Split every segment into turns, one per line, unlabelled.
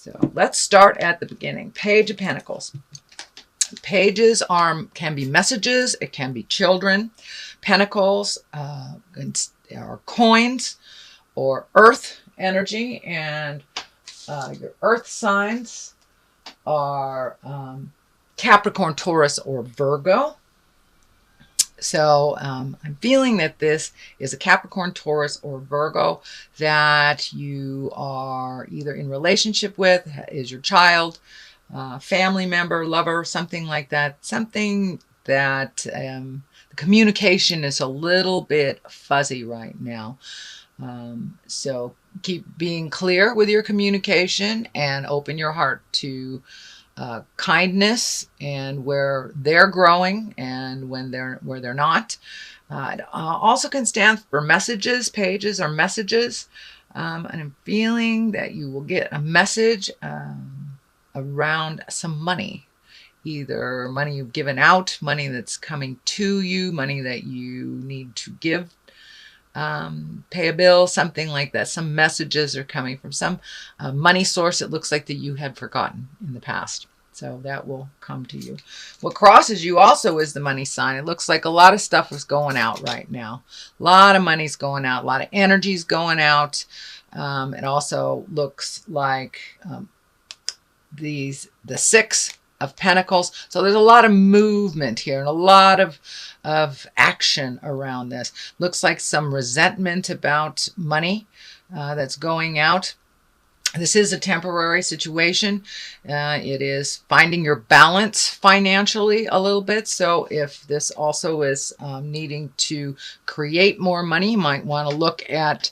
So let's start at the beginning. Page of Pentacles. Pages can be messages. It can be children. Pentacles are coins or earth energy. And your earth signs are Capricorn, Taurus, or Virgo. So I'm feeling that this is a Capricorn, Taurus, or Virgo that you are either in relationship with, is your child, family member, lover, something like that. Something that the communication is a little bit fuzzy right now. So keep being clear with your communication and open your heart to kindness and where they're growing and where they're not. It also can stand for messages. Pages are messages. And I'm feeling that you will get a message around some money. Either money you've given out, money that's coming to you, money that you need to give, pay a bill, something like that. Some messages are coming from some money source it looks like that you had forgotten in the past. So that will come to you. What crosses you also is the money sign. It looks like a lot of stuff is going out right now. A lot of money's going out. A lot of energy's going out. It also looks like the Six of Pentacles. So there's a lot of movement here and a lot of action around this. Looks like some resentment about money that's going out. This is a temporary situation. It is finding your balance financially a little bit. So if this also is needing to create more money, you might want to look at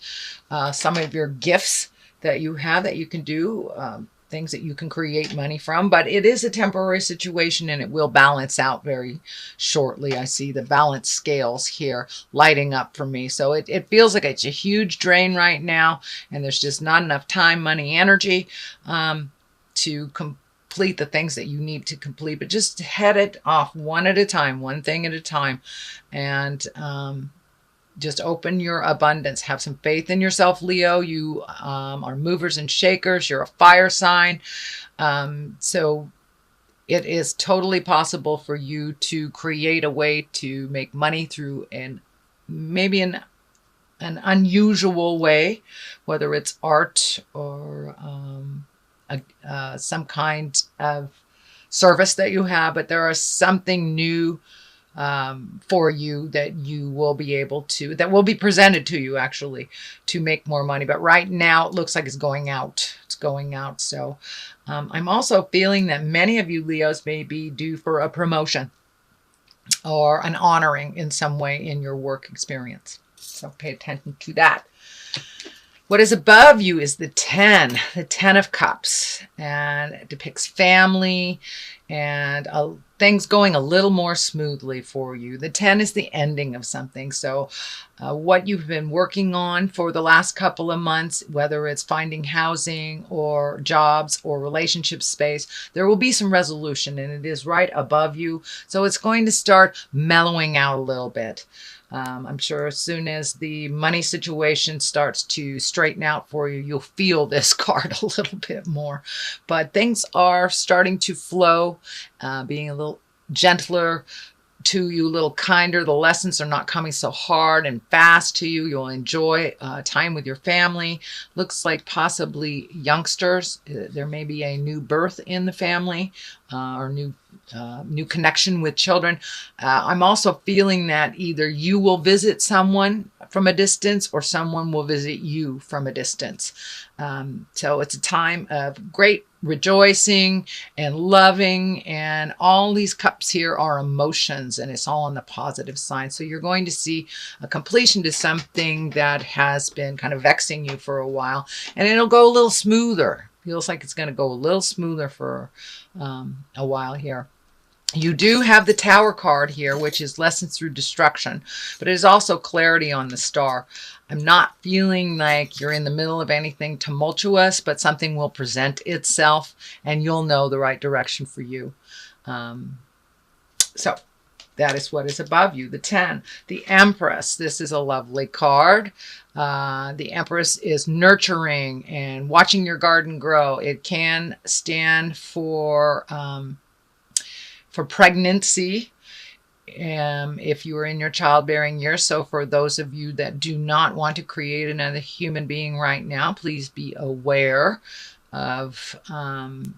some of your gifts that you have that you can do, things that you can create money from. But it is a temporary situation and it will balance out very shortly. I see the balance scales here lighting up for me. So it feels like it's a huge drain right now and there's just not enough time, money, energy to complete the things that you need to complete. But just head it off one at a time, one thing at a time. And just open your abundance. Have some faith in yourself, Leo. You are movers and shakers. You're a fire sign. So it is totally possible for you to create a way to make money through maybe an unusual way, whether it's art or some kind of service that you have. But there is something new for you that you will be able to, that will be presented to you actually, to make more money. But right now it looks like it's going out. It's going out. So I'm also feeling that many of you Leos may be due for a promotion or an honoring in some way in your work experience. So pay attention to that. What is above you is the 10 of Cups, and it depicts family and things going a little more smoothly for you. The 10 is the ending of something. So what you've been working on for the last couple of months, whether it's finding housing or jobs or relationship space, there will be some resolution and it is right above you. So it's going to start mellowing out a little bit. I'm sure as soon as the money situation starts to straighten out for you, you'll feel this card a little bit more. But things are starting to flow, being a little gentler to you, a little kinder. The lessons are not coming so hard and fast to you. You'll enjoy time with your family. Looks like possibly youngsters. There may be a new birth in the family or new connection with children. I'm also feeling that either you will visit someone from a distance or someone will visit you from a distance. So it's a time of great rejoicing and loving, and all these cups here are emotions, and it's all on the positive side. So you're going to see a completion to something that has been kind of vexing you for a while, and it'll go a little smoother. Feels like it's going to go a little smoother for a while here. You do have the Tower card here, which is lessons through destruction, but it is also clarity on the Star. I'm not feeling like you're in the middle of anything tumultuous, but something will present itself and you'll know the right direction for you. So That is what is above you. The 10, the Empress. This is a lovely card. The Empress is nurturing and watching your garden grow. It can stand for pregnancy. If you are in your childbearing years. So for those of you that do not want to create another human being right now, please be aware of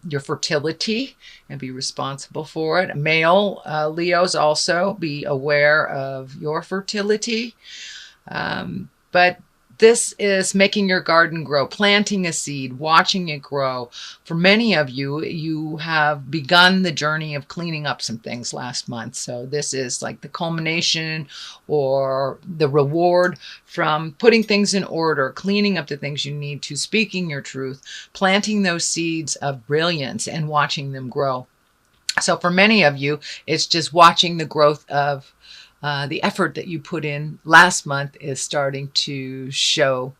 your fertility and be responsible for it. Male Leos, also be aware of your fertility. But this is making your garden grow, planting a seed, watching it grow. For many of you, you have begun the journey of cleaning up some things last month. So this is like the culmination or the reward from putting things in order, cleaning up the things you need to, speaking your truth, planting those seeds of brilliance and watching them grow. So for many of you, it's just watching the growth of the effort that you put in last month is starting to show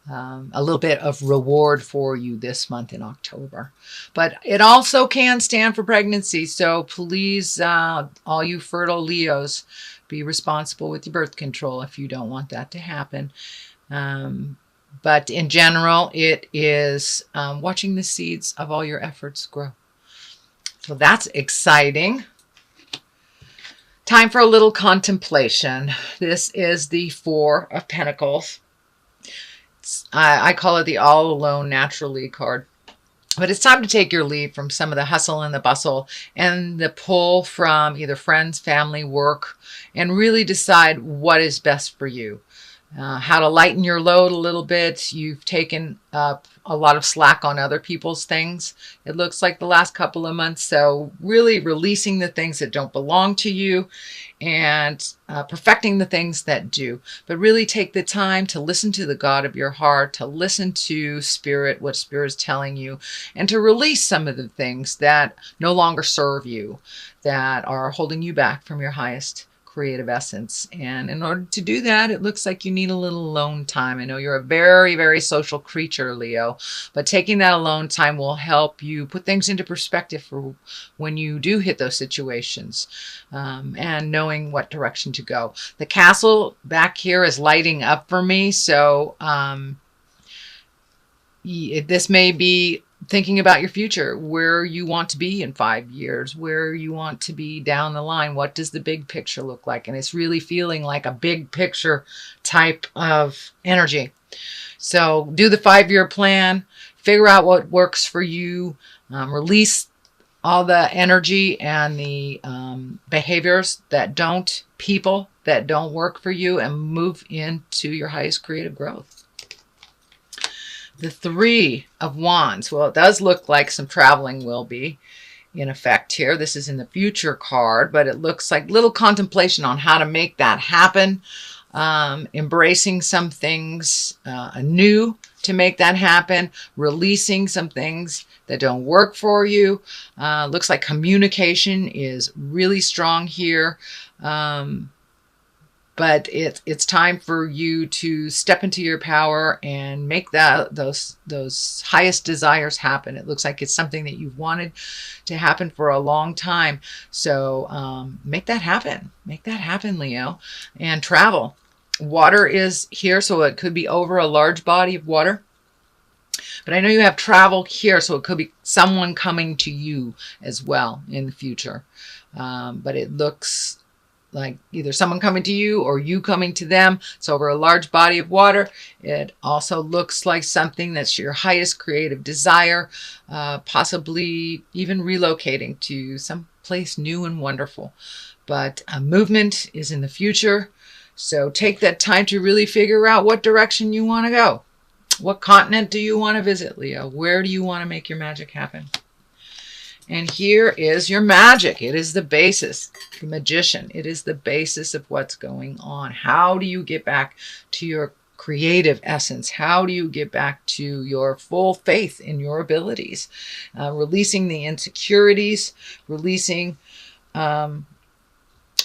a little bit of reward for you this month in October. But it also can stand for pregnancy. So please, all you fertile Leos, be responsible with your birth control if you don't want that to happen. But in general, it is watching the seeds of all your efforts grow. So that's exciting. Time for a little contemplation. This is the 4 of Pentacles. I call it the all alone naturally card. But it's time to take your leave from some of the hustle and the bustle and the pull from either friends, family, work, and really decide what is best for you. How to lighten your load a little bit. You've taken up a lot of slack on other people's things, it looks like, the last couple of months. So really releasing the things that don't belong to you and perfecting the things that do. But really take the time to listen to the God of your heart, to listen to Spirit, what Spirit is telling you, and to release some of the things that no longer serve you, that are holding you back from your highest creative essence. And in order to do that, it looks like you need a little alone time. I know you're a very, very social creature, Leo, but taking that alone time will help you put things into perspective for when you do hit those situations, and knowing what direction to go. The castle back here is lighting up for me. So this may be thinking about your future, where you want to be in 5 years, where you want to be down the line. What does the big picture look like? And it's really feeling like a big picture type of energy. So do the 5-year plan, figure out what works for you, release all the energy and the behaviors that don't, people that don't work for you, and move into your highest creative growth. The 3 of Wands. Well, it does look like some traveling will be in effect here. This is in the future card, but it looks like little contemplation on how to make that happen. Embracing some things anew to make that happen. Releasing some things that don't work for you. Looks like communication is really strong here. But it's time for you to step into your power and make those highest desires happen. It looks like it's something that you've wanted to happen for a long time. So make that happen. Make that happen, Leo. And travel. Water is here, so it could be over a large body of water. But I know you have travel here, so it could be someone coming to you as well in the future. But it looks like either someone coming to you or you coming to them. So over a large body of water. It also looks like something that's your highest creative desire, possibly even relocating to some place new and wonderful. But movement is in the future. So take that time to really figure out what direction you want to go. What continent do you want to visit, Leo? Where do you want to make your magic happen? And here is your magic. It is the basis, the Magician. It is the basis of what's going on. How do you get back to your creative essence? How do you get back to your full faith in your abilities? Releasing the insecurities, releasing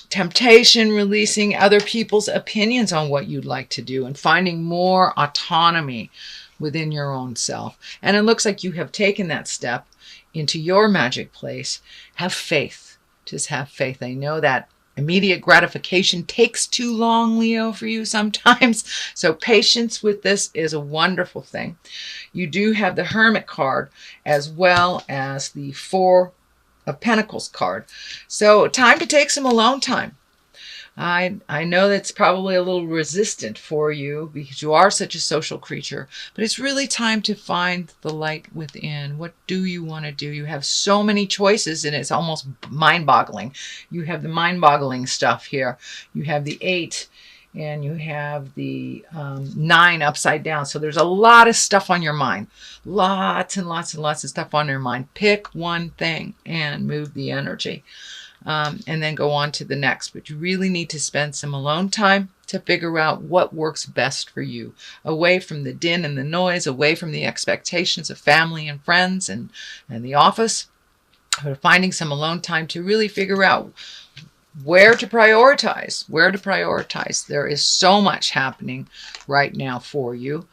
temptation, releasing other people's opinions on what you'd like to do, and finding more autonomy within your own self. And it looks like you have taken that step into your magic place. Have faith. Just have faith. I know that immediate gratification takes too long, Leo, for you sometimes. So patience with this is a wonderful thing. You do have the Hermit card as well as the Four of Pentacles card. So time to take some alone time. I know that's probably a little resistant for you because you are such a social creature, but it's really time to find the light within. What do you want to do? You have so many choices and it's almost mind-boggling. You have the mind-boggling stuff here. You have the 8 and you have the 9 upside down. So there's a lot of stuff on your mind. Lots and lots and lots of stuff on your mind. Pick one thing and move the energy. And then go on to the next. But you really need to spend some alone time to figure out what works best for you. Away from the din and the noise, away from the expectations of family and friends and the office. But finding some alone time to really figure out where to prioritize. Where to prioritize. There is so much happening right now for you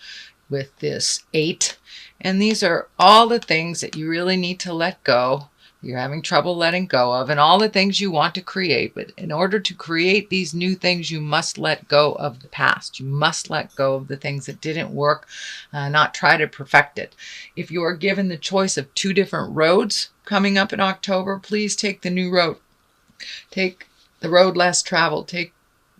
with this 8. And these are all the things that you really need to let go. You're having trouble letting go of, and all the things you want to create. But in order to create these new things, you must let go of the past. You must let go of the things that didn't work, not try to perfect it. If you are given the choice of 2 different roads coming up in October, please take the new road. Take the road less traveled. Take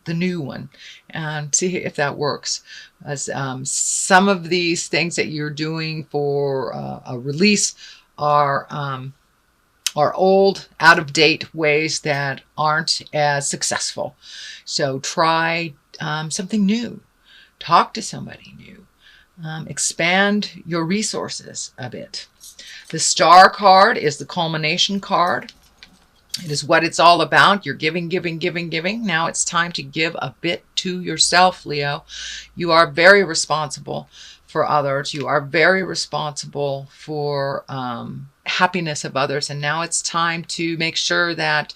the new one and see if that works. As some of these things that you're doing for a release are old, out-of-date ways that aren't as successful. So try something new. Talk to somebody new. Expand your resources a bit. The Star card is the culmination card. It is what it's all about. You're giving, giving, giving, giving. Now it's time to give a bit to yourself, Leo. You are very responsible for others. You are very responsible for happiness of others. And now it's time to make sure that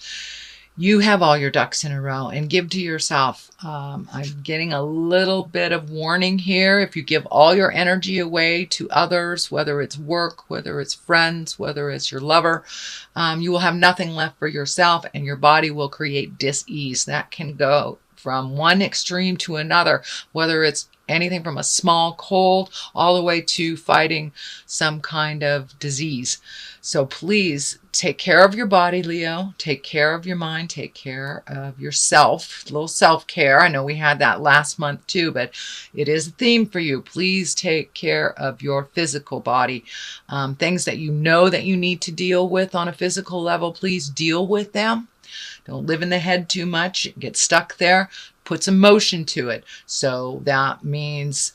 you have all your ducks in a row and give to yourself. I'm getting a little bit of warning here. If you give all your energy away to others, whether it's work, whether it's friends, whether it's your lover, you will have nothing left for yourself and your body will create dis-ease. That can go from one extreme to another, whether it's anything from a small cold all the way to fighting some kind of disease. So please take care of your body, Leo. Take care of your mind. Take care of yourself. A little self-care. I know we had that last month too, but it is a theme for you. Please take care of your physical body. Things that you know that you need to deal with on a physical level, please deal with them. Don't live in the head too much. Get stuck there. Put some motion to it. So that means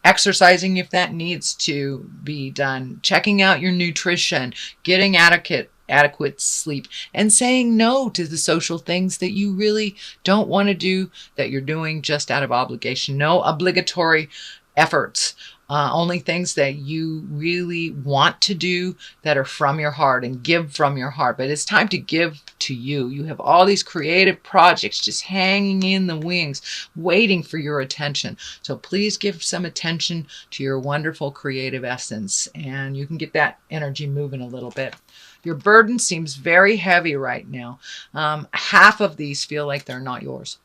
exercising if that needs to be done. Checking out your nutrition. Getting adequate sleep. And saying no to the social things that you really don't want to do, that you're doing just out of obligation. No obligatory efforts. Only things that you really want to do that are from your heart and give from your heart. But it's time to give to you. You have all these creative projects just hanging in the wings, waiting for your attention. So please give some attention to your wonderful creative essence, and you can get that energy moving a little bit. Your burden seems very heavy right now. Half of these feel like they're not yours.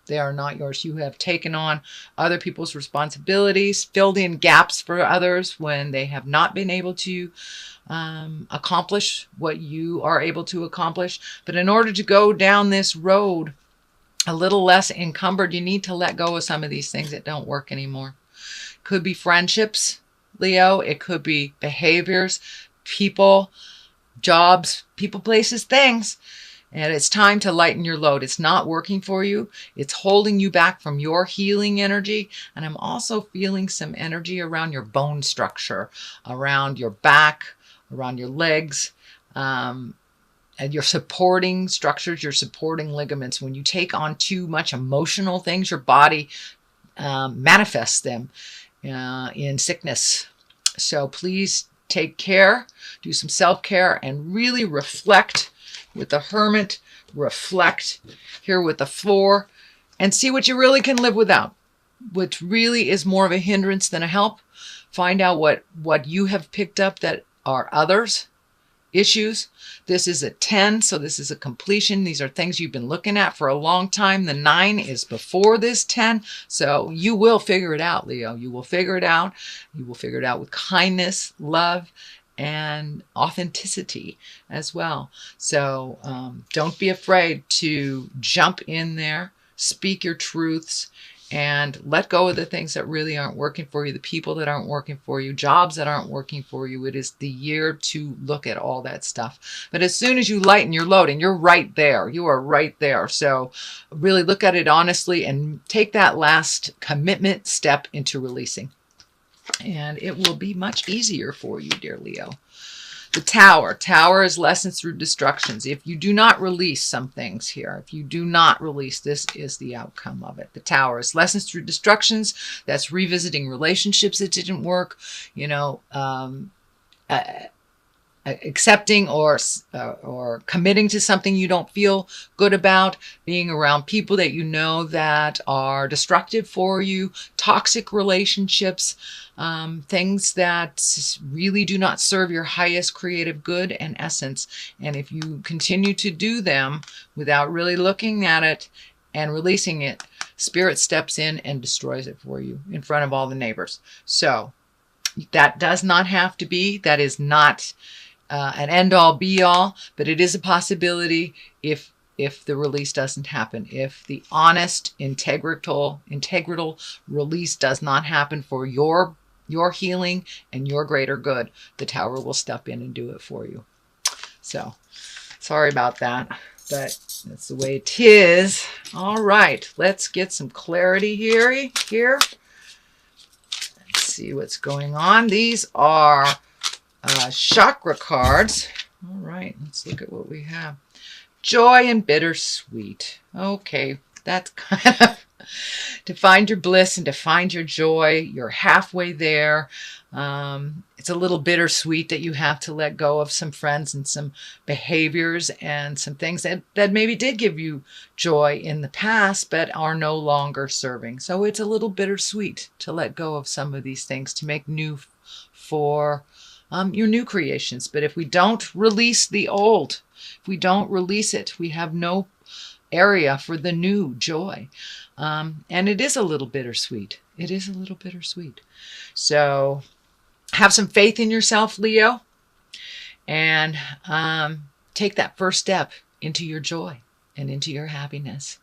They are not yours. You have taken on other people's responsibilities, filled in gaps for others when they have not been able to accomplish what you are able to accomplish. But in order to go down this road a little less encumbered, you need to let go of some of these things that don't work anymore. Could be friendships, Leo. It could be behaviors, people, jobs, people, places, things. And it's time to lighten your load. It's not working for you. It's holding you back from your healing energy. And I'm also feeling some energy around your bone structure, around your back, around your legs, and your supporting structures, your supporting ligaments. When you take on too much emotional things, your body manifests them in sickness. So please take care, do some self-care, and really reflect with the Hermit. Reflect here with the 4 and see what you really can live without, which really is more of a hindrance than a help. Find out what you have picked up that are others issues. This is a 10, so this is a completion. These are things you've been looking at for a long time. The 9 is before this 10, so you will figure it out, Leo. You will figure it out. You will figure it out with kindness, love, and authenticity as well. So don't be afraid to jump in there, speak your truths, and let go of the things that really aren't working for you, the people that aren't working for you, jobs that aren't working for you. It is the year to look at all that stuff. But as soon as you lighten your load, and you're right there, you are right there. So really look at it honestly and take that last commitment step into releasing. And it will be much easier for you, dear Leo. The Tower. Tower is lessons through destructions. If you do not release some things here, if you do not release, this is the outcome of it. The Tower is lessons through destructions. That's revisiting relationships that didn't work, you know, accepting or committing to something you don't feel good about, being around people that you know that are destructive for you, toxic relationships, things that really do not serve your highest creative good and essence. And if you continue to do them without really looking at it and releasing it, Spirit steps in and destroys it for you in front of all the neighbors. So that does not have to be. That is not an end-all be-all, but it is a possibility if the release doesn't happen. If the honest, integral release does not happen for your healing and your greater good, the Tower will step in and do it for you. So, sorry about that, but that's the way it is. All right, let's get some clarity here. Let's see what's going on. These are chakra cards. All right, let's look at what we have. Joy and bittersweet. Okay, that's kind of to find your bliss and to find your joy. You're halfway there. It's a little bittersweet that you have to let go of some friends and some behaviors and some things that maybe did give you joy in the past but are no longer serving. So it's a little bittersweet to let go of some of these things to make new for your new creations. But if we don't release the old, if we don't release it, we have no area for the new joy. And it is a little bittersweet. It is a little bittersweet. So have some faith in yourself, Leo, and take that first step into your joy and into your happiness.